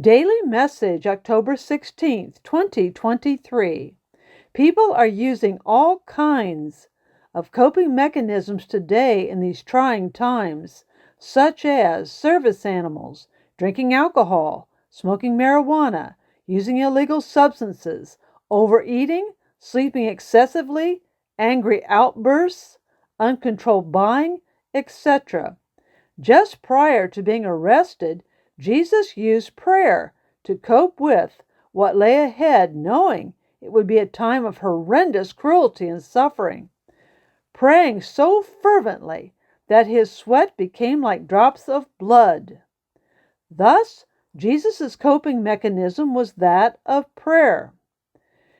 Daily Message, October 16th, 2023. People are using all kinds of coping mechanisms today in these trying times, such as service animals, drinking alcohol, smoking marijuana, using illegal substances, overeating, sleeping excessively, angry outbursts, uncontrolled buying, etc. Just prior to being arrested, Jesus used prayer to cope with what lay ahead, knowing it would be a time of horrendous cruelty and suffering. Praying so fervently that his sweat became like drops of blood. Thus, Jesus' coping mechanism was that of prayer.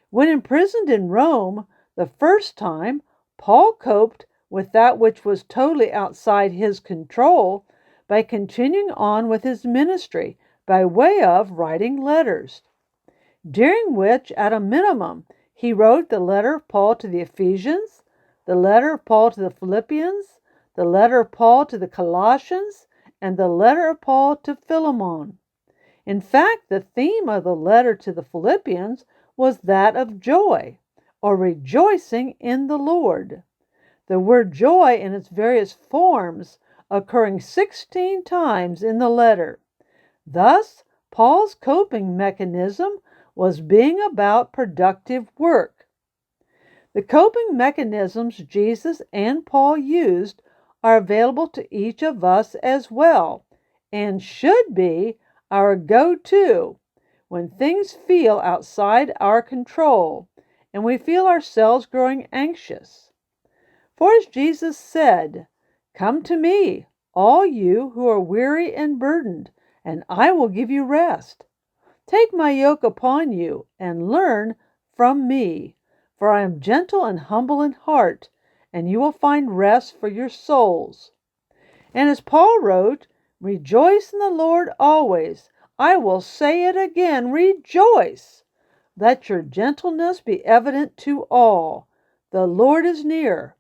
When imprisoned in Rome the first time, Paul coped with that which was totally outside his control by continuing on with his ministry by way of writing letters, during which, at a minimum, he wrote the letter of Paul to the Ephesians, the letter of Paul to the Philippians, the letter of Paul to the Colossians, and the letter of Paul to Philemon. In fact, the theme of the letter to the Philippians was that of joy, or rejoicing in the Lord. The word joy in its various forms occurring 16 times in the letter. Thus, Paul's coping mechanism was being about productive work. The coping mechanisms Jesus and Paul used are available to each of us as well, and should be our go-to when things feel outside our control and we feel ourselves growing anxious. For as Jesus said, "Come to me, all you who are weary and burdened, and I will give you rest. Take my yoke upon you and learn from me, for I am gentle and humble in heart, and you will find rest for your souls." And as Paul wrote, "Rejoice in the Lord always. I will say it again, rejoice. Let your gentleness be evident to all. The Lord is near.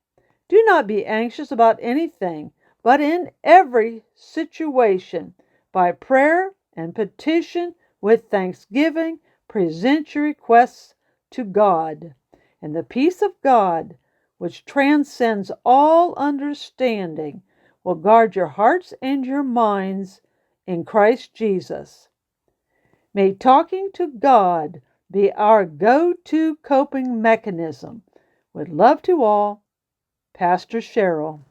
Do not be anxious about anything, but in every situation, by prayer and petition, with thanksgiving, present your requests to God. And the peace of God, which transcends all understanding, will guard your hearts and your minds in Christ Jesus." May talking to God be our go-to coping mechanism. With love to all, Pastor Cheryl.